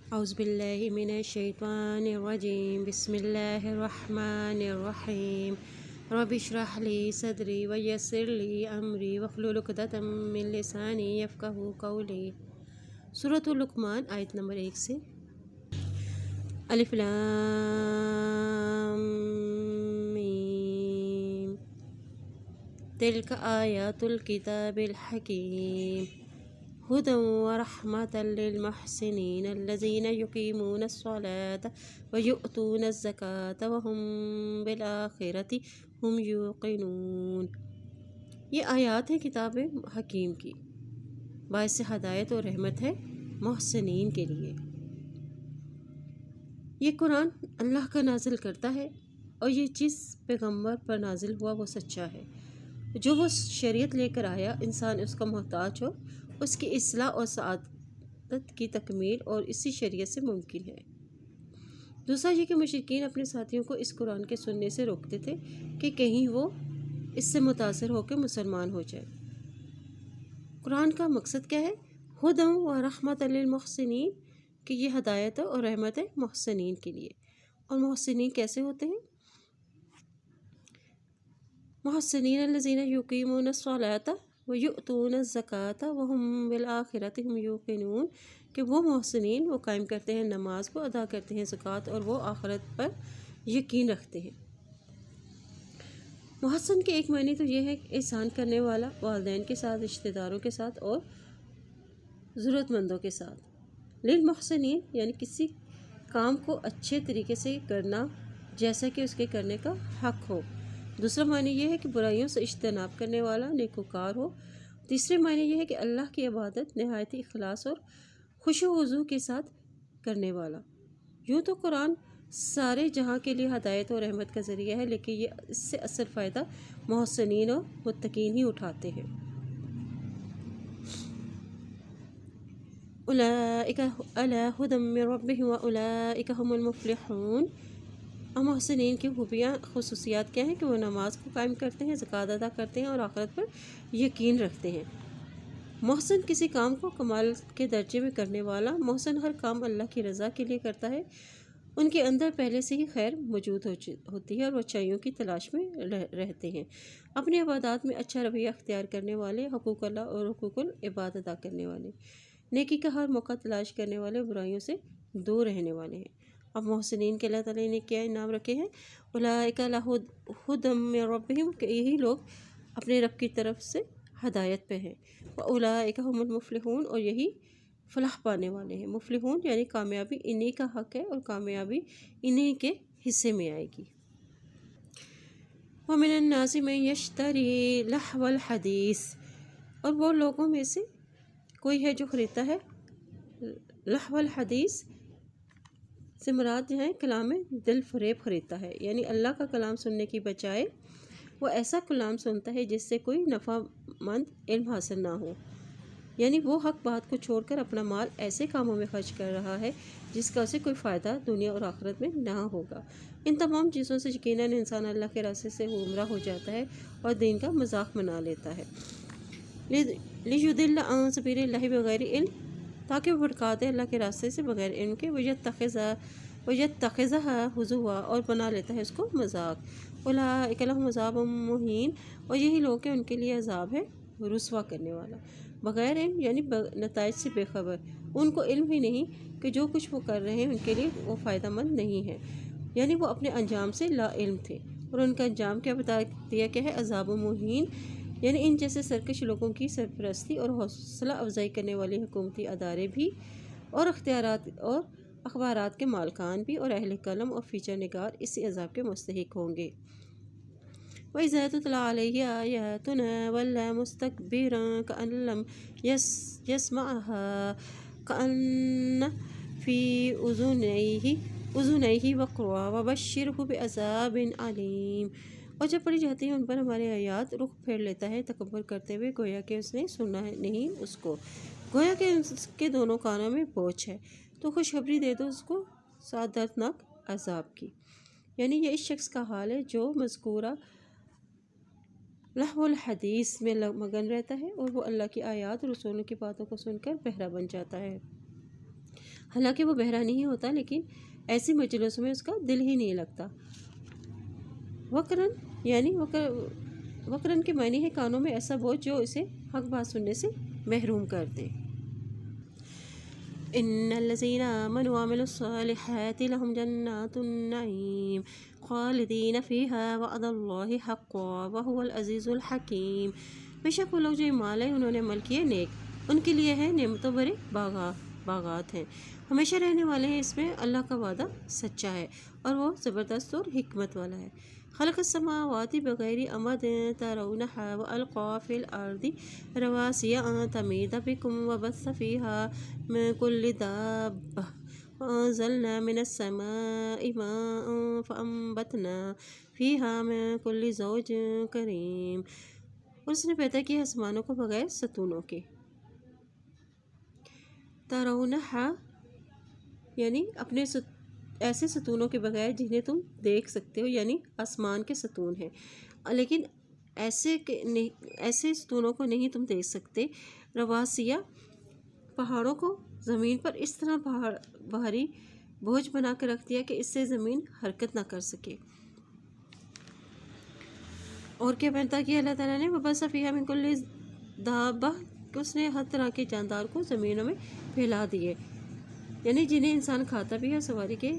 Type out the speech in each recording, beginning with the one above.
اعوذ باللہ من الشیطان الرجیم بسم اللہ الرحمن الرحیم رب اشرح لی صدری ویسر لی امری واحلل عقدۃ من لسانی یفقہوا قولی۔ سورۃ لقمان آیت نمبر 1 سے۔ الف لام میم تلک آیات الکتاب الحکیم ہدی ورحمۃ للمحسنین الذین یقیمون الصلاۃ ویؤتون الزکاۃ وہم بالآخرۃ ہم یوقنون۔ یہ آیات ہیں کتاب حکیم کی، باعث ہدایت اور رحمت ہے محسنین کے لیے۔ یہ قرآن اللہ کا نازل کرتا ہے، اور یہ جس پیغمبر پر نازل ہوا وہ سچا ہے۔ جو وہ شریعت لے کر آیا، انسان اس کا محتاج ہو، اس کی اصلاح اور سعادت کی تکمیل اور اسی شریعت سے ممکن ہے۔ دوسرا یہ کہ مشرکین اپنے ساتھیوں کو اس قرآن کے سننے سے روکتے تھے کہ کہیں وہ اس سے متاثر ہو کے مسلمان ہو جائے۔ قرآن کا مقصد کیا ہے؟ ہدی و رحمۃ للمحسنین، کہ یہ ہدایت اور رحمت ہے محسنین کے لیے۔ اور محسنین کیسے ہوتے ہیں؟ محسنین الذین یقیمون الصلاۃ ویؤتون الزکاۃ وہم بالآخرۃ ہم یوقنون، کہ وہ محسنین وہ قائم کرتے ہیں نماز کو، ادا کرتے ہیں زکوٰۃ، اور وہ آخرت پر یقین رکھتے ہیں۔ محسن کے ایک معنی تو یہ ہے کہ احسان کرنے والا، والدین کے ساتھ، رشتہ داروں کے ساتھ اور ضرورت مندوں کے ساتھ۔ للمحسنین یعنی کسی کام کو اچھے طریقے سے کرنا جیسا کہ اس کے کرنے کا حق ہو۔ دوسرا معنی یہ ہے کہ برائیوں سے اجتناب کرنے والا، نیکوکار ہو۔ تیسرے معنی یہ ہے کہ اللہ کی عبادت نہایت اخلاص اور خشوع و خضوع کے ساتھ کرنے والا۔ یوں تو قرآن سارے جہاں کے لیے ہدایت اور رحمت کا ذریعہ ہے، لیکن اس سے اصل فائدہ محسنین اور متقین ہی اٹھاتے ہیں۔ اولئک علی ھدی من ربہم واولئک ھم المفلحون۔ اور محسنین کی خوبیاں، خصوصیات کیا ہیں؟ کہ وہ نماز کو قائم کرتے ہیں، زکوٰۃ ادا کرتے ہیں اور آخرت پر یقین رکھتے ہیں۔ محسن کسی کام کو کمال کے درجے میں کرنے والا۔ محسن ہر کام اللہ کی رضا کے لیے کرتا ہے، ان کے اندر پہلے سے ہی خیر موجود ہوتی ہے اور وہ اچھائیوں کی تلاش میں رہتے ہیں۔ اپنی عبادات میں اچھا رویہ اختیار کرنے والے، حقوق اللہ اور حقوق العباد ادا کرنے والے، نیکی کا ہر موقع تلاش کرنے والے، برائیوں سے دور رہنے والے ہیں۔ اب محسنین کے اللہ تعالیٰ نے کیا انعام رکھے ہیں؟ اولئک علی ھدی من ربہم، کہ یہی لوگ اپنے رب کی طرف سے ہدایت پہ ہیں۔ واولئک ھم المفلحون، اور یہی فلاح پانے والے ہیں۔ مفلحون یعنی کامیابی انہی کا حق ہے اور کامیابی انہی کے حصے میں آئے گی۔ ومن الناس من یشتری لہو الحدیث، اور وہ لوگوں میں سے کوئی ہے جو خریدتا ہے لہو الحدیث سے مراد جو ہے کلام دل فریب خریدتا ہے، یعنی اللہ کا کلام سننے کی بجائے وہ ایسا کلام سنتا ہے جس سے کوئی نفع مند علم حاصل نہ ہو، یعنی وہ حق بات کو چھوڑ کر اپنا مال ایسے کاموں میں خرچ کر رہا ہے جس کا اسے کوئی فائدہ دنیا اور آخرت میں نہ ہوگا۔ ان تمام چیزوں سے یقیناً انسان اللہ کے راستے سے گمراہ ہو جاتا ہے اور دین کا مذاق بنا لیتا ہے۔ لیضل عن سبیل اللہ بغیر علم، تاکہ وہ بھٹکا دے اللہ کے راستے سے بغیر علم کے، ویتخذھا ھزوا، اور بنا لیتا ہے اس کو مذاق۔ اولئک لہم عذاب مہین، اور یہی لوگ ہیں ان کے لیے عذاب ہے رسوا کرنے والا۔ بغیر علم یعنی نتائج سے بے خبر، ان کو علم ہی نہیں کہ جو کچھ وہ کر رہے ہیں ان کے لیے وہ فائدہ مند نہیں ہے، یعنی وہ اپنے انجام سے لا علم تھے، اور ان کا انجام کیا بتا دیا کہ ہے عذاب مہین، یعنی ان جیسے سرکش لوگوں کی سرپرستی اور حوصلہ افزائی کرنے والے حکومتی ادارے بھی، اور اختیارات اور اخبارات کے مالکان بھی، اور اہل قلم اور فیچر نگار اسی عذاب کے مستحق ہوں گے۔ وَإِذَا تُتْلَىٰ عَلَيْهِ آيَاتُنَا وَلَّىٰ مُسْتَكْبِرًا كَأَن لَّمْ يَسْمَعْهَا كَأَنَّ فِي أُذُنَيْهِ وَقْرًا وَبَشِّرْهُ بِعَذَابٍ أَلِيمٍ۔ اور جب پڑھی جاتی ہیں ان پر ہماری آیات، رخ پھیر لیتا ہے تکبر کرتے ہوئے، گویا کہ اس نے سنا نہیں اس کو، گویا کہ اس کے دونوں کانوں میں بوجھ ہے، تو خوشخبری دے دو اس کو ساتھ دردناک عذاب کی۔ یعنی یہ اس شخص کا حال ہے جو مذکورہ لہو الحدیث میں مگن رہتا ہے، اور وہ اللہ کی آیات اور رسولوں کی باتوں کو سن کر بہرہ بن جاتا ہے۔ حالانکہ وہ بہرا نہیں ہوتا، لیکن ایسی مجلسوں میں اس کا دل ہی نہیں لگتا۔ وقرن یعنی وقرن کے معنی ہے کانوں میں ایسا بوجھ جو اسے حق بات سننے سے محروم کر دے۔ ان الذين آمنوا وعملوا الصالحات لهم جنات النعيم خالدين فيها وعد الله حقا وهو العزيز الحكيم۔ بے شک وہ لوگ جو ایمان لائے انہوں نے عمل کیے نیک، ان کے لیے ہے نعمتوں بھرے باغات ہیں، ہمیشہ رہنے والے ہیں، اس میں اللہ کا وعدہ سچا ہے اور وہ زبردست اور حکمت والا ہے۔ خلق السماوات بغیر عمد ترونها وألقى في الأرض رواسي أن تميد بكم وبث فيها من كل دابة وأنزلنا من السماء ماء فأنبتنا فيها من كل زوج كريم۔ اور اس نے پیدا کیا آسمانوں کو بغیر ستونوں کے، ترونها یعنی اپنے ایسے ستونوں کے بغیر جنہیں تم دیکھ سکتے ہو، یعنی آسمان کے ستون ہیں، لیکن ایسے ستونوں کو نہیں تم دیکھ سکتے۔ رواسیہ پہاڑوں کو زمین پر اس طرح بھاری بوجھ بنا کر رکھ دیا کہ اس سے زمین حرکت نہ کر سکے۔ اور کیا پیدا کیا اللہ تعالیٰ نے؟ وَبَثَّ فِيهَا مِن كُلِّ دَابَّةٍ کہ اس نے ہر طرح کے جاندار کو زمینوں میں پھیلا دیے، یعنی جنہیں انسان کھاتا بھی ہے، سواری کے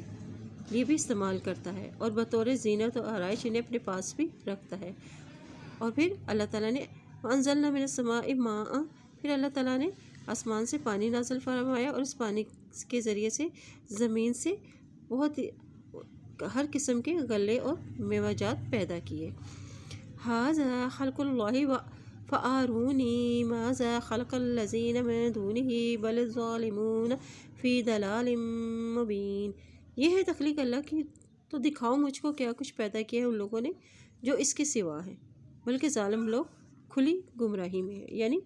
لیے بھی استعمال کرتا ہے، اور بطور زینت و آرائش انہیں اپنے پاس بھی رکھتا ہے۔ اور پھر اللہ تعالیٰ نے وَأَنزَلْنَا مِنَ السَّمَاءِ مَاءً پھر اللہ تعالیٰ نے آسمان سے پانی نازل فرمایا، اور اس پانی کے ذریعے سے زمین سے بہت ہر قسم کے غلے اور میوہ جات پیدا کیے۔ هَذَا خَلْقُ اللَّهِ فَأَرُونِي مَاذَا خَلَقَ الَّذِينَ مِن دُونِهِ بَلِ الظَّالِمُونَ فِي ضَلَالٍ مُّبِينٍ۔ یہ ہے تخلیق اللہ کی، تو دکھاؤ مجھ کو کیا کچھ پیدا کیا ہے ان لوگوں نے جو اس کے سوا ہیں، بلکہ ظالم لوگ کھلی گمراہی میں ہیں۔ یعنی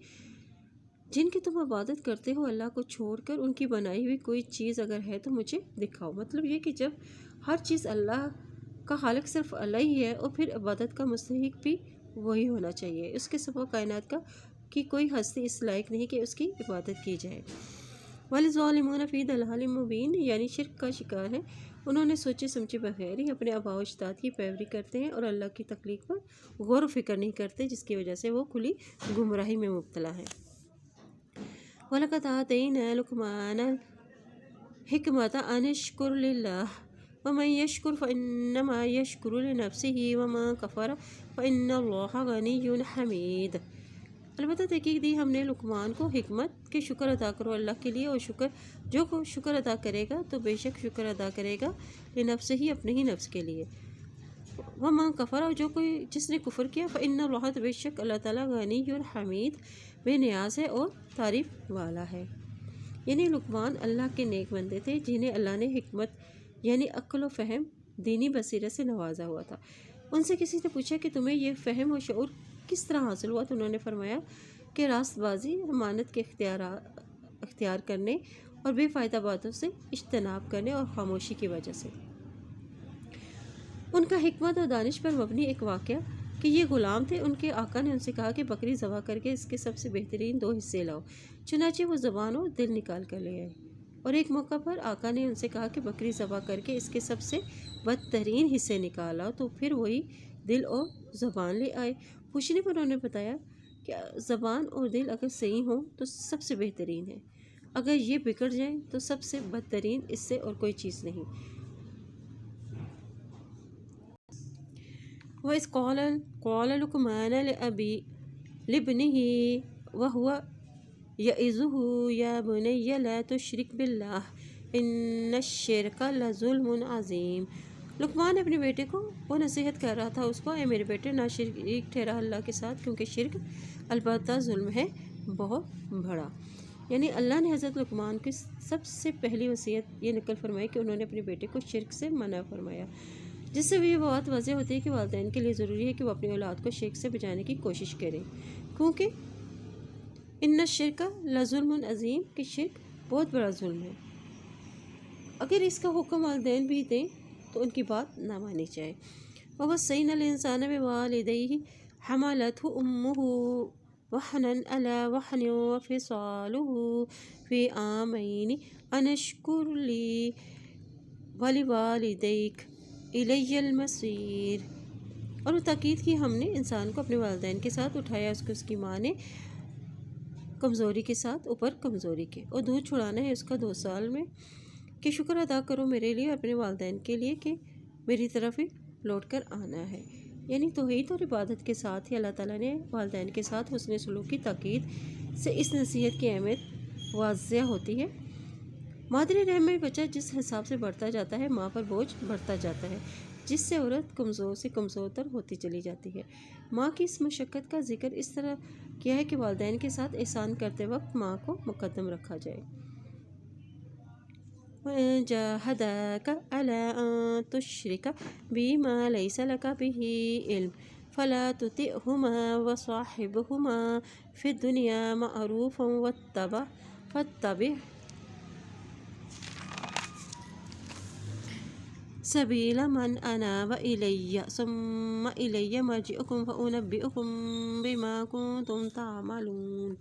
جن کی تم عبادت کرتے ہو اللہ کو چھوڑ کر، ان کی بنائی ہوئی کوئی چیز اگر ہے تو مجھے دکھاؤ۔ مطلب یہ کہ جب ہر چیز اللہ کا خالق صرف اللہ ہی ہے، اور پھر عبادت کا مستحق بھی وہی ہونا چاہیے، اس کے سوا کائنات کا کی کوئی ہستی اس لائق نہیں کہ اس کی عبادت کی جائے۔ وَالظَّالِمُونَ فِي ضَلَالٍ مُّبِينٍ یعنی شرک کا شکار ہے، انہوں نے سوچے سمجھے بغیر ہی اپنے آباء و اجداد کی پیروی کرتے ہیں اور اللہ کی تخلیق پر غور و فکر نہیں کرتے، جس کی وجہ سے وہ کھلی گمراہی میں مبتلا ہے۔ وَلَقَدْ آتَيْنَا لُقْمَانَ الْحِكْمَةَ أَنِ اشْكُرْ لِلَّهِ وَمَن يَشْكُرْ فَإِنَّمَا يَشْكُرُ لِنَفْسِهِ وَمَن كَفَرَ فَإِنَّ اللَّهَ غَنِيٌّ حَمِيدٌ۔ البتہ تحقیق دی ہم نے لقمان کو حکمت کہ شکر ادا کرو اللہ کے لیے، اور جو شکر ادا کرے گا تو بے شک شکر ادا کرے گا لنفسہ ہی اپنے ہی نفس کے لیے، وَمَن كَفَرَ اور جس نے کفر کیا، فَإِنَّ اللَّهَ تو بے شک اللہ تعالیٰ غنی حمید بے نیاز ہے اور تعریف والا ہے۔ یعنی لقمان اللہ کے نیک بندے تھے جنہیں اللہ نے حکمت یعنی عقل و فہم دینی بصیرت سے نوازا ہوا تھا۔ ان سے کسی نے پوچھا کہ تمہیں یہ فہم و شعور کس طرح حاصل ہوا، تو انہوں نے فرمایا کہ راست بازی، امانت کے اختیار کرنے اور بے فائدہ باتوں سے اجتناب کرنے اور خاموشی کی وجہ سے۔ ان کا حکمت اور دانش پر مبنی ایک واقعہ کہ یہ غلام تھے، ان کے آقا نے ان سے کہا کہ بکری ذبح کر کے اس کے سب سے بہترین 2 حصے لاؤ، چنانچہ وہ زبان اور دل نکال کر لے آئے۔ اور ایک موقع پر آقا نے ان سے کہا کہ بکری ذبح کر کے اس کے سب سے بدترین حصے نکال لاؤ، تو پھر وہی دل اور زبان لے آئے۔ پوچھنے پر انہوں نے بتایا کہ زبان اور دل اگر صحیح ہوں تو سب سے بہترین ہے، اگر یہ بگڑ جائیں تو سب سے بدترین اس سے اور کوئی چیز نہیں۔ وَإِذْ قَالَ لُقْمَانُ لِابْنِهِ وَهُوَ يَعِظُهُ يَا بُنَيَّ لَا تُشْرِكْ بِاللَّهِ إِنَّ الشِّرْكَ لَظُلْمٌ عَظِيمٌ۔ لقمان اپنے بیٹے کو وہ نصیحت کر رہا تھا اس کو، اے میرے بیٹے نہ شریک ٹھہرا اللہ کے ساتھ، کیونکہ شرک البتہ ظلم ہے بہت بڑا۔ یعنی اللہ نے حضرت لقمان کی سب سے پہلی وصیت یہ نقل فرمائی کہ انہوں نے اپنے بیٹے کو شرک سے منع فرمایا، جس سے بھی یہ بات واضح ہوتی ہے کہ والدین کے لیے ضروری ہے کہ وہ اپنی اولاد کو شرک سے بچانے کی کوشش کریں، کیونکہ ان الشرک لظلم عظیم کہ شرک بہت بڑا ظلم ہے۔ اگر اس کا حکم والدین بھی دیں تو ان کی بات نہ مانی جائے۔ وَوَصَّيْنَا الْإِنسَانَ بِوَالِدَيْهِ حَمَلَتْهُ أُمُّهُ وحنا على وحن وفصاله في عامين أن اشكر لي ولوالديك إلي المصير۔ اور تاکید کی ہم نے انسان کو اپنے والدین کے ساتھ اٹھایا، اس کی ماں نے کمزوری کے ساتھ اوپر کمزوری کے، اور دودھ چھڑانا ہے اس کا 2 سال میں، کہ شکر ادا کرو میرے لیے اور اپنے والدین کے لیے کہ میری طرف ہی لوٹ کر آنا ہے۔ یعنی توحید اور عبادت کے ساتھ ہی اللہ تعالیٰ نے والدین کے ساتھ حسن سلوک کی تاکید سے اس نصیحت کی اہمیت واضح ہوتی ہے۔ مادری رحم میں بچہ جس حساب سے بڑھتا جاتا ہے، ماں پر بوجھ بڑھتا جاتا ہے، جس سے عورت کمزور سے کمزور تر ہوتی چلی جاتی ہے۔ ماں کی اس مشقت کا ذکر اس طرح کیا ہے کہ والدین کے ساتھ احسان کرتے وقت ماں کو مقدم رکھا جائے۔ وَإِن جَاهَدَاكَ عَلَىٰ أَن تُشْرِكَ بِي مَا لَيْسَ لَكَ بِهِ عِلْمٌ فَلَا تُطِعْهُمَا وَصَاحِبْهُمَا فِي الدُّنْيَا مَعْرُوفًا وَاتَّبِعْ سبيل من أناب إلي ثم إلي مرجعكم فأنبئكم بما كنتم تعملون۔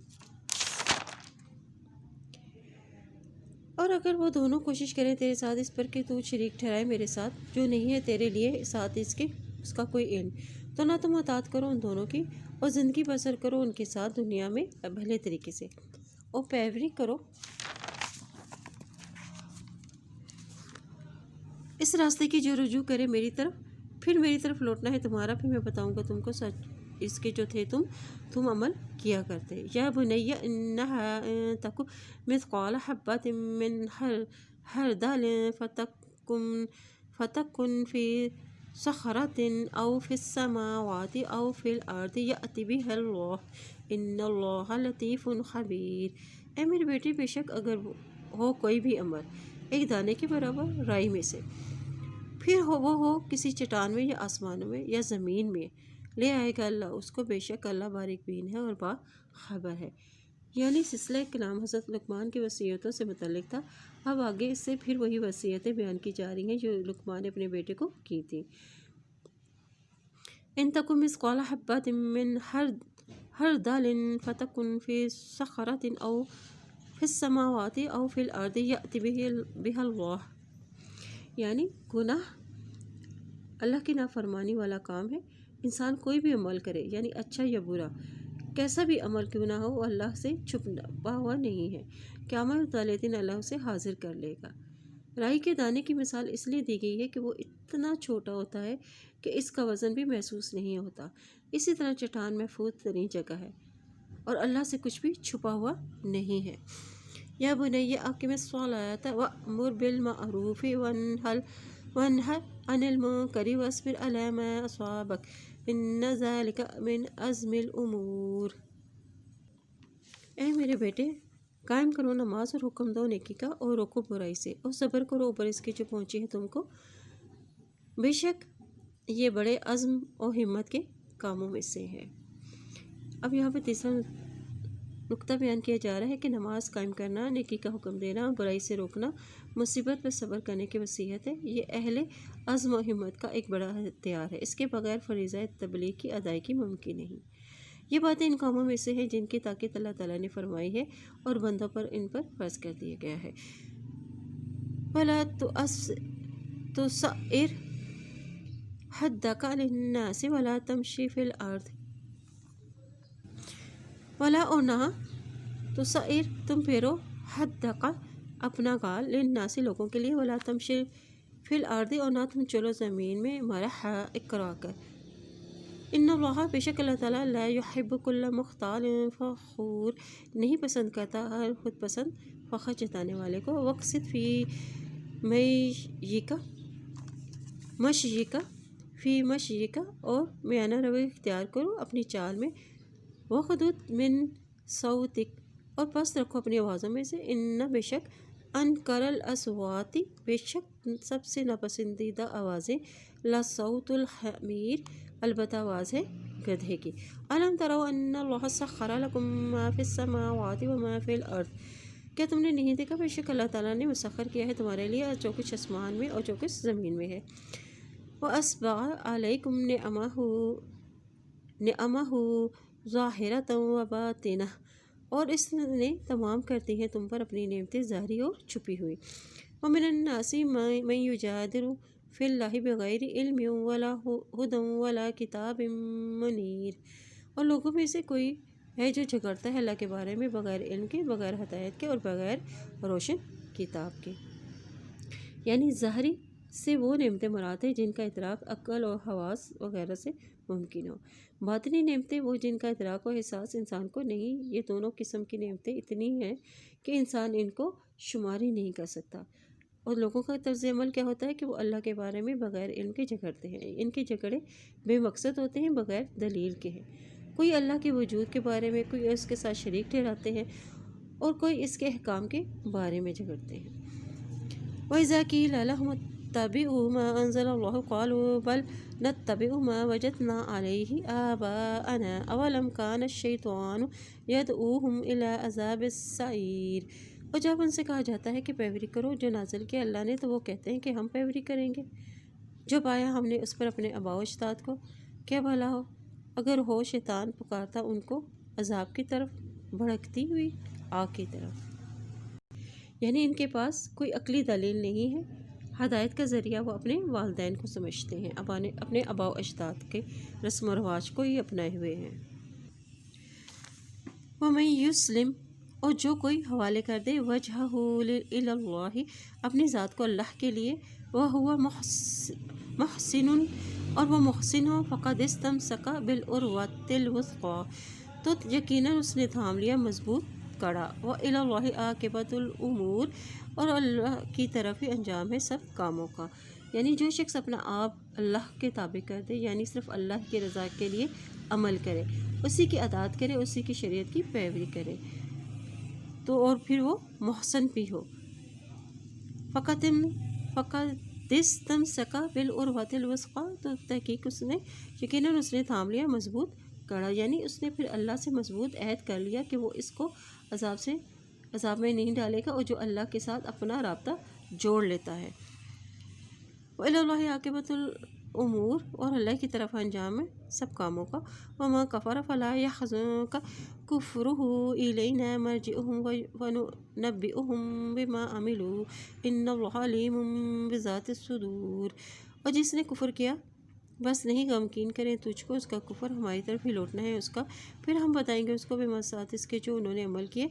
اور اگر وہ دونوں کوشش کریں تیرے ساتھ اس پر کہ تو شریک ٹھہرائے میرے ساتھ جو نہیں ہے تیرے لیے ساتھ اس کا کوئی علم، تو نہ تم اطاعت کرو ان دونوں کی اور زندگی بسر کرو ان کے ساتھ دنیا میں بھلے طریقے سے، اور پیروی کرو اس راستے کی جو رجوع کرے میری طرف، پھر میری طرف لوٹنا ہے تمہارا، پھر میں بتاؤں گا تم کو سچ اس کے جو تھے تم عمل کیا کرتے۔ یا بنی انہا تک مثقال حبۃ من خردل فتکن فی صخرۃ او فی السماوات او فی الارض یأت بها اللہ ان اللہ لطیف خبیر۔ اے میرے بیٹے، بے شک اگر ہو کوئی بھی عمل ایک دانے کے برابر رائی میں سے، پھر وہ ہو کسی چٹان میں یا آسمانوں میں یا زمین میں، لے آئے گا اللہ اس کو، بے شک اللہ باریک بین ہے اور باخبر ہے۔ یعنی سلسلہ کلام حضرت لقمان کی وصیتوں سے متعلق تھا۔ اب آگے اس سے پھر وہی وصیتیں بیان کی جا رہی ہیں جو لقمان نے اپنے بیٹے کو کی تھی۔ ان تکن مثقال حبۃ من خردل فتکن فی صخرۃ او فی السماوات او فی الارض یأت بها اللہ۔ یعنی گناہ اللہ کی نافرمانی والا کام ہے۔ انسان کوئی بھی عمل کرے، یعنی اچھا یا برا، کیسا بھی عمل کیوں نہ ہو، وہ اللہ سے چھپا ہوا نہیں ہے۔ قیامت والے دن اللہ اسے حاضر کر لے گا۔ رائی کے دانے کی مثال اس لیے دی گئی ہے کہ وہ اتنا چھوٹا ہوتا ہے کہ اس کا وزن بھی محسوس نہیں ہوتا۔ اسی طرح چٹان محفوظ ترین جگہ ہے اور اللہ سے کچھ بھی چھپا ہوا نہیں ہے۔ یا بنی اقم الصلاۃ وأمر بالمعروف وانہی عن المنکر واصبر علی ما اصابک ان ذلک من عزم الامور۔ اے میرے بیٹے، قائم کرو نماز اور حکم دو نیکی کا اور روکو برائی سے، اور صبر کرو اوپر اس کے جو پہنچی ہے تم کو، بے شک یہ بڑے عزم اور ہمت کے کاموں میں سے ہے۔ اب یہاں پہ تیسرا نقطہ بیان کیا جا رہا ہے کہ نماز قائم کرنا، نیکی کا حکم دینا، برائی سے روکنا، مصیبت پر صبر کرنے کی وصیت ہے۔ یہ اہل عزم و ہمت کا ایک بڑا اختیار ہے، اس کے بغیر فریضہ تبلیغ کی ادائیگی ممکن نہیں۔ یہ باتیں ان کاموں میں سے ہیں جن کی تاکید اللہ تعالیٰ نے فرمائی ہے اور بندوں پر ان پر فرض کر دیا گیا ہے۔ وَلَا تُصَعِّرْ خَدَّكَ لِلنَّاسِ وَلَا تَمْشِ فِي الْأَرْضِ وَلَا اور نہ تُصَعِّرْ تم پھیرو خَدَّكَ اپنا گال للناس لوگوں کے لیے، وَلَا تَمْشِ فِي الْأَرْضِ اور نہ تم چلو زمین میں مرحا اکرا کر۔ ان اللہ بے شک اللہ تعالیٰ لا یحب کل مختال فخور نہیں پسند کرتا ہر خود پسند فخر جتانے والے کو۔ وقصد فی مشیک اور میانہ روی اختیار کرو اپنی چال میں۔ وغضض من صوتک اور پست رکھو اپنی آوازوں میں سے۔ ان بے شک انکر الاصوات بے شک سب سے ناپسندیدہ آوازیں، لصوت الحمیر البتہ آواز ہے گدھے کی۔ الم تروا ان اللہ سخر لکم ما فی السماوات وما فی الارض کیا تم نے نہیں دیکھا بے شک اللہ تعالیٰ نے مسخر کیا ہے تمہارے لیے جو کچھ آسمان میں اور جو کچھ زمین میں ہے۔ وَأَسْبَغَ عَلَيْكُمْ نِعَمَهُ ظاہرۃ و باطنہ، اور اس نے تمام کرتی ہیں تم پر اپنی نعمتیں ظاہری اور چھپی ہوئی۔ ومن الناس من یجادل فی اللہ بغیر علم ولا ہدی ولا کتاب منیر، اور لوگوں میں سے کوئی ہے جو جھگڑتا ہے اللہ کے بارے میں بغیر علم کے، بغیر ہدایت کے، اور بغیر روشن کتاب کے۔ یعنی ظاہری سے وہ نعمتیں مراد ہیں جن کا ادراک عقل اور حواس وغیرہ سے ممکن ہو، باطنی نعمتیں وہ جن کا ادراک و احساس انسان کو نہیں۔ یہ دونوں قسم کی نعمتیں اتنی ہیں کہ انسان ان کو شمار ہی نہیں کر سکتا۔ اور لوگوں کا طرز عمل کیا ہوتا ہے کہ وہ اللہ کے بارے میں بغیر علم کے جھگڑتے ہیں۔ ان کے جھگڑے بے مقصد ہوتے ہیں، بغیر دلیل کے ہیں۔ کوئی اللہ کے وجود کے بارے میں، کوئی اس کے ساتھ شریک ٹھہراتے ہیں، اور کوئی اس کے احکام کے بارے میں جھگڑتے ہیں۔ وَإِذَا قِيلَ لَهُمُ اتَّبِعُوا مَا أَنزَلَ اللَّهُ قَالُوا بَلْ نَتَّبِعُ مَا وَجَدْنَا عَلَيْهِ آبَاءَنَا أَوَلَمْ كَانَ الشَّيْطَانُ يَدْعُوهُمْ إِلَىٰ عَذَابِ السَّعِيرِ، اور جب ان سے کہا جاتا ہے کہ پیروی کرو جو نازل کیا اللہ نے، تو وہ کہتے ہیں کہ ہم پیروی کریں گے جو پایا ہم نے اس پر اپنے آباء و اجداد کو۔ کیا بھلا ہو اگر ہو شیطان پکارتا ان کو عذاب کی طرف، بھڑکتی ہوئی آگ کی طرف۔ یعنی ان کے پاس کوئی عقلی دلیل نہیں ہے۔ ہدایت کا ذریعہ وہ اپنے والدین کو سمجھتے ہیں، اپنے آباء و اجداد کے رسم و رواج کو ہی اپنائے ہوئے ہیں۔ وَمَن یُسْلِم، اور جو کوئی حوالے کر دے وجہہ الی اللہ، اپنی ذات کو اللہ کے لیے، وَهُوَ محسن، اور وہ محسن ہو، فقد استمسک بالعروۃ الوثقی، تو یقیناً اس نے تھام لیا مضبوط کڑا۔ وَإِلَى اللَّهِ عَاقِبَةُ الْأُمُورِ، اور اللہ کی طرف ہی انجام ہے سب کاموں کا۔ یعنی جو شخص اپنا آپ اللہ کے تابع کر دے، یعنی صرف اللہ کی رضا کے لیے عمل کرے، اسی کی اطاعت کرے، اسی کی شریعت کی پیروی کرے، تو اور پھر وہ محسن بھی ہو۔ فقط استمسک بالعروۃ الوثقی، تو تحقیق اس نے یقیناً اس نے تھام لیا مضبوط کڑا، یعنی اس نے پھر اللہ سے مضبوط عہد کر لیا کہ وہ اس کو عذاب میں نہیں ڈالے گا، اور جو اللہ کے ساتھ اپنا رابطہ جوڑ لیتا ہے۔ وَإِلَى اللَّهِ عَاقِبَةُ الْأُمُورِ، اور اللہ کی طرف انجام ہے سب کاموں کا۔ وَمَا كَفَرَ فَلَا يَحْزُنكَ كُفْرُهُ إِلَيْنَا مَرْجِعُهُمْ وَنُنَبِّئُهُم بِمَا عَمِلُوا إِنَّ اللَّهَ عَلِيمٌ بِذَاتِ الصُّدُورِ، اور جس نے کفر کیا بس نہیں غمگین کریں تجھ کو، اس کا کفر ہماری طرف ہی لوٹنا ہے اس کا، پھر ہم بتائیں گے اس کو بمسات اس کے جو انہوں نے عمل کیے،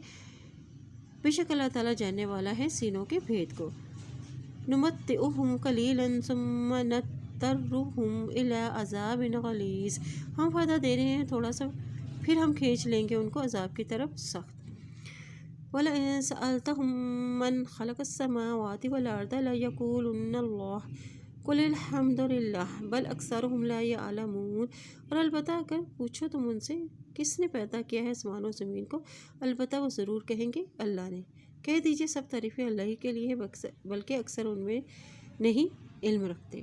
بے شک اللہ تعالیٰ جاننے والا ہے سینوں کے بھید کو۔ نُمَتِّعُهُمْ قَلِيلًا ثُمَّ نَضْطَرُّهُمْ إِلَىٰ عَذَابٍ غَلِيظٍ، ہم فائدہ دے رہے ہیں تھوڑا سا، پھر ہم کھینچ لیں گے ان کو عذاب کی طرف سخت۔ وَلَئِن سَأَلْتَهُم مَّنْ خَلَقَ السَّمَاوَاتِ وَالْأَرْضَ لَيَقُولُنَّ اللَّهُ قُلِ الْحَمْدُ لِلَّهِ بَلْ أَكْثَرُهُمْ لَا يَعْلَمُونَ، اور البتہ اگر پوچھو تم ان سے کس نے پیدا کیا ہے آسمان و زمین کو، البتہ وہ ضرور کہیں گے اللہ نے۔ کہہ دیجئے سب تعریفیں اللہ ہی کے لیے، بلکہ اکثر ان میں نہیں علم رکھتے۔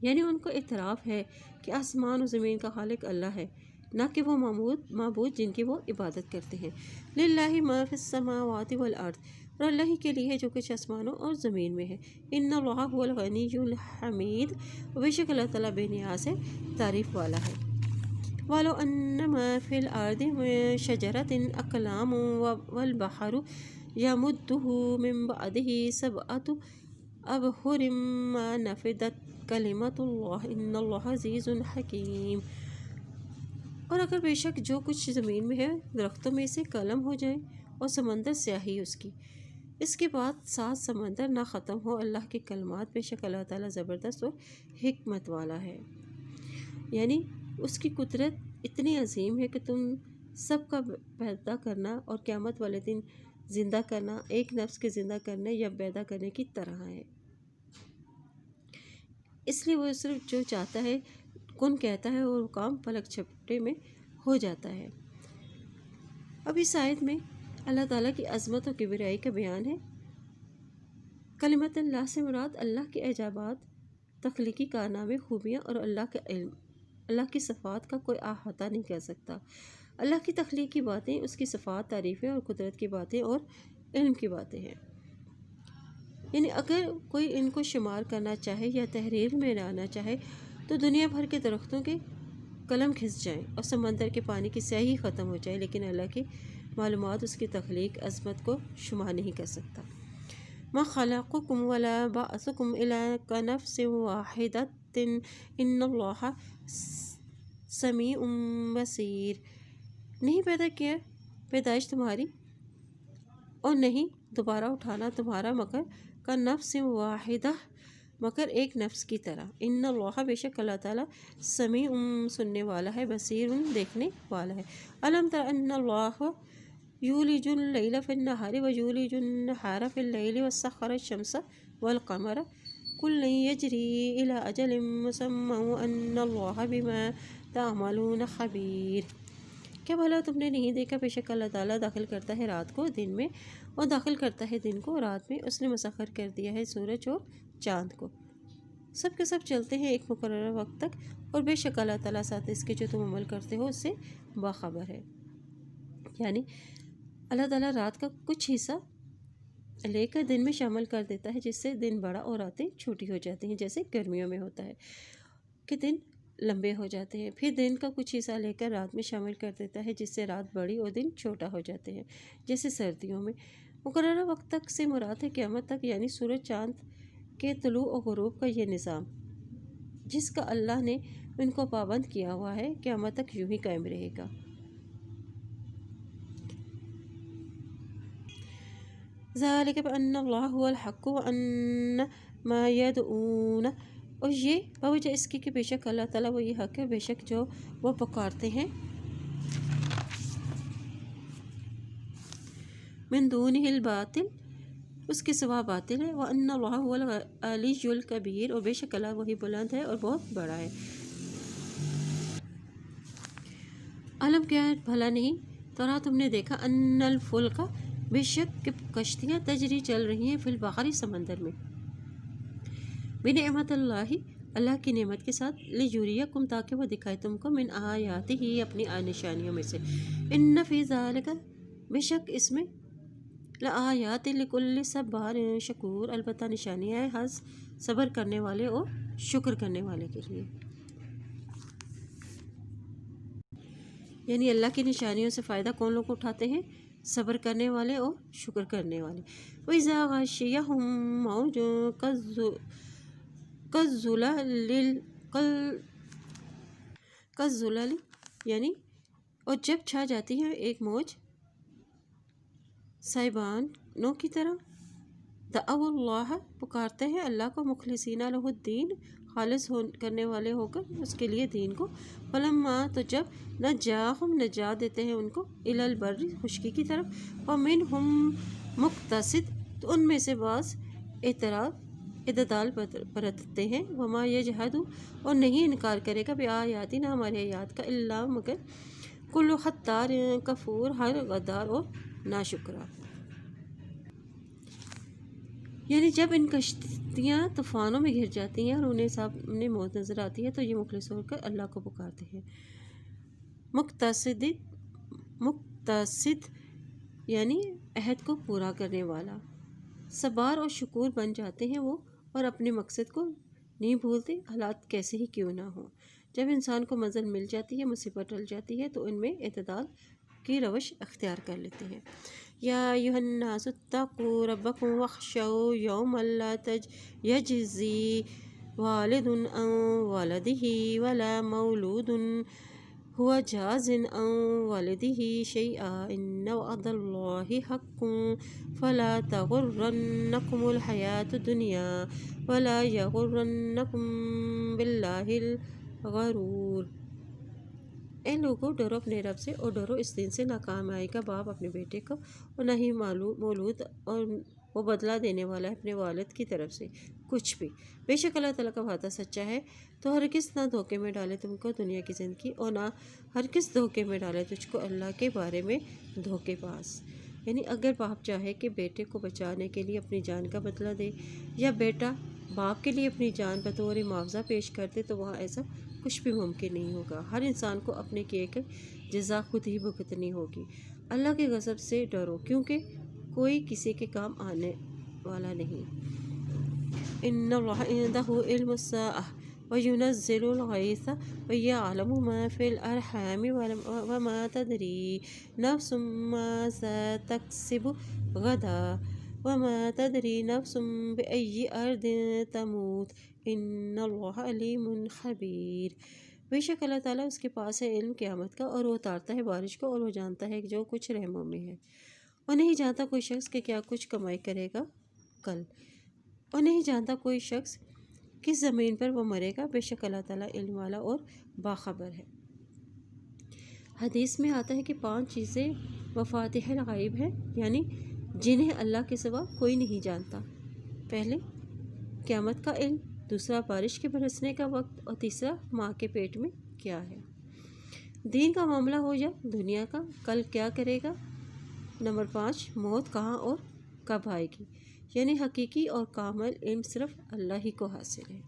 یعنی ان کو اعتراف ہے کہ آسمان و زمین کا خالق اللہ ہے، نہ کہ وہ معبود جن کی وہ عبادت کرتے ہیں۔ للہ ما فی السماوات والارض، اور اللہ ہی کے لیے جو کچھ آسمانوں اور زمین میں ہے۔ ان اللہ هو الغنی الحمید، بے شک اللہ تعالیٰ بے نیاز ہے، تعریف والا ہے۔ وَلَوْ أَنَّ مَا فِي الْأَرْضِ مِن شَجَرَةٍ أَقْلَامٌ وَالْبَحْرُ يَمُدُّهُ مِن بَعْدِهِ سَبْعَةُ أَبْحُرٍ مَا نَفِدَتْ كَلِمَةُ اللَّهِ إِنَّ اللَّهَ عَزِيزٌ حَكِيمٌ، اور اگر بے شک جو کچھ زمین میں ہے درختوں میں سے قلم ہو جائے اور سمندر سیاہی اس کی، اس کے بعد 7 سمندر نہ ختم ہو اللہ کے کلمات، بے شک اللہ تعالیٰ زبردست اور حکمت والا ہے۔ یعنی اس کی قدرت اتنی عظیم ہے کہ تم سب کا پیدا کرنا اور قیامت والے دن زندہ کرنا ایک نفس کے زندہ کرنے یا پیدا کرنے کی طرح ہے۔ اس لیے وہ صرف جو چاہتا ہے کن کہتا ہے، اور وہ کام پلک جھپٹے میں ہو جاتا ہے۔ اب اس آیت میں اللہ تعالیٰ کی عظمت اور کبریائی کا بیان ہے۔ کلمت اللہ سے مراد اللہ کے اعجازات، تخلیقی کارنامے، خوبیاں اور اللہ کا علم۔ اللہ کی صفات کا کوئی احاطہ نہیں کر سکتا۔ اللہ کی تخلیق کی باتیں اس کی صفات، تعریفیں اور قدرت کی باتیں اور علم کی باتیں ہیں۔ یعنی اگر کوئی ان کو شمار کرنا چاہے یا تحریر میں لانا چاہے تو دنیا بھر کے درختوں کے قلم کھنس جائیں اور سمندر کے پانی کی سیاہی ختم ہو جائے، لیکن اللہ کی معلومات اس کی تخلیق عظمت کو شمار نہیں کر سکتا۔ ما خلقکم ولا بعثکم الا کنفس واحدۃ ان اللہ سمیع بصیر۔ نہیں پیدا کیا پیدائش تمہاری اور نہیں دوبارہ اٹھانا تمہارا مگر کا نفس واحدہ، مگر ایک نفس کی طرح۔ ان اللہ بے شک اللہ تعالیٰ سمیع سننے والا ہے، بصیر دیکھنے والا ہے۔ الم تر ان اللہ یولج اللیل فی النہار ویولج النہار فی اللیل وسخر الشمس والقمر کل یجری الی اجل مسمى وان اللہ بما تعملون خبیر۔ کیا بھلا تم نے نہیں دیکھا بے شک اللہ تعالیٰ داخل کرتا ہے رات کو دن میں اور داخل کرتا ہے دن کو رات میں، اس نے مسخر کر دیا ہے سورج اور چاند کو، سب کے سب چلتے ہیں ایک مقررہ وقت تک، اور بے شک اللہ تعالیٰ ساتھ اس کے جو تم عمل کرتے ہو اس سے باخبر ہے۔ یعنی اللہ تعالیٰ رات کا کچھ حصہ لے کر دن میں شامل کر دیتا ہے، جس سے دن بڑا اور راتیں چھوٹی ہو جاتی ہیں، جیسے گرمیوں میں ہوتا ہے کہ دن لمبے ہو جاتے ہیں، پھر دن کا کچھ حصہ لے کر رات میں شامل کر دیتا ہے، جس سے رات بڑی اور دن چھوٹا ہو جاتے ہیں، جیسے سردیوں میں۔ مقررہ وقت تک سے مراد ہے قیامت تک، یعنی سورج چاند کے طلوع و غروب کا یہ نظام جس کا اللہ نے ان کو پابند کیا ہوا ہے، قیامت تک یوں ہی قائم رہے گا۔ ذالک بأن اللہ هو الحق وأن ما يدعون، اور یہ بوجہ اس کی کہ بے شک اللہ تعالیٰ وہی حق ہے، بے شک جو وہ پکارتے ہیں من دونہ الباطل، اس کے سوا باطل ہے، وَأَنَّ اللَّهَ هُوَ الْعَلِيُّ الْكَبِيرُ، اور بے شک اللہ وہی بلند ہے اور بہت بڑا ہے۔ علم کیا ہے بھلا نہیں تو تم نے دیکھا ان الفلک، بے شک کشتیاں تجری چل رہی ہیں، فی البحر سمندر میں، بنعمت اللہ اللہ کی نعمت کے ساتھ، لیجریکم تاکہ وہ دکھائے تم کو، من آیاتہ اپنی نشانیوں میں سے، ان فی ذالک بے شک اس میں، لآیات لکل صبار شکور البتہ نشانیاں ہیں ہر صبر کرنے والے اور شکر کرنے والے کے لیے۔ یعنی اللہ کی نشانیوں سے فائدہ کون لوگ اٹھاتے ہیں؟ صبر کرنے والے اور شکر کرنے والے۔ وَإِذَا غَشِيَهُم مَوْجٌ كَالظُّلَلِ، یعنی اور جب چھا جاتی ہے ایک موج سائبانوں کی طرح، دعوا اللہ پکارتے ہیں اللہ کو، مخلصین لہ الدین خالص کرنے والے ہو کر اس کے لیے دین کو، فلما تو جب نجاہم نجات دیتے ہیں ان کو، الی البر خشکی کی طرف، ومنہم مقتصد تو ان میں سے بعض اعتدال برتتے ہیں، وما یجحد اور نہیں انکار کرے گا بآیاتنا ہمارے آیات کا، الا مگر کل ختار کفور ہر غدار اور ناشکرا۔ یعنی جب ان کشتیاں طوفانوں میں گر جاتی ہیں اور انہیں سامنے موت نظر آتی ہے تو یہ مخلص ہو کر اللہ کو پکارتے ہیں۔ مقتصد یعنی عہد کو پورا کرنے والا، صبار اور شکور بن جاتے ہیں وہ، اور اپنے مقصد کو نہیں بھولتے، حالات کیسے ہی کیوں نہ ہوں۔ جب انسان کو منزل مل جاتی ہے، مصیبت ٹل جاتی ہے، تو ان میں اعتدال کی روش اختیار کر لیتے ہیں۔ یا ایھا الناس اتقوا ربکم واخشوا یوما لا یجزی والد عن ولدہ ولا مولود هو جاز عن والدہ شیئا ان وعد اللہ حق فلا تغرنکم الحیاۃ الدنیا ولا یغرنکم باللہ الغرور۔ اے لوگو ڈرو اپنے رب سے اور ڈرو اس دن سے نہ کام آئے گا باپ اپنے بیٹے کو اور نہ ہی مولود، اور وہ بدلہ دینے والا ہے اپنے والد کی طرف سے کچھ بھی۔ بے شک اللہ تعالیٰ کا وعدہ سچا ہے، تو ہرگز نہ دھوکے میں ڈالے تم کو دنیا کی زندگی، اور نہ ہرگز دھوکے میں ڈالے تجھ کو اللہ کے بارے میں دھوکے باز۔ یعنی اگر باپ چاہے کہ بیٹے کو بچانے کے لیے اپنی جان کا بدلہ دے، یا بیٹا باپ کے لیے اپنی جان بطور معاوضہ پیش کر دے، تو وہاں ایسا کچھ بھی ممکن نہیں ہوگا۔ ہر انسان کو اپنے کیے کی جزا خود ہی بھگتنی ہوگی۔ اللہ کے غضب سے ڈرو کیونکہ کوئی کسی کے کام آنے والا نہیں۔ ان اللہ عندہ علم الساعۃ، وَيُنَزِّلُ الْغَيْثَ وَيَعْلَمُ مَا فِي الْأَرْحَامِ وَمَا تَدْرِي نَفْسٌ مَاذَا تَكْسِبُ غَدًا وَمَا تَدْرِي نَفْسٌ بِأَيِّ أَرْضٍ تَمُوتُ إِنَّ اللَّهَ عَلِيمٌ خَبِيرٌ۔ بے شک اللہ تعالیٰ اس کے پاس ہے علم قیامت کا، اور وہ اتارتا ہے بارش کو، اور وہ جانتا ہے جو کچھ رحموں میں ہے، اور نہیں جانتا کوئی شخص کہ کیا کچھ کمائی کرے گا کل، اور نہیں جانتا کوئی شخص کس زمین پر وہ مرے گا۔ بے شک اللہ تعالیٰ علم والا اور باخبر ہے۔ حدیث میں آتا ہے کہ 5 چیزیں مفاتیح الغیب ہیں، یعنی جنہیں اللہ کے سوا کوئی نہیں جانتا۔ پہلے قیامت کا علم، دوسرا بارش کے برسنے کا وقت، اور تیسرا ماں کے پیٹ میں کیا ہے۔ دین کا معاملہ ہو یا دنیا کا، کل کیا کرے گا۔ نمبر 5، موت کہاں اور کب آئے گی، یعنی حقیقی اور کامل علم صرف اللہ ہی کو حاصل ہے۔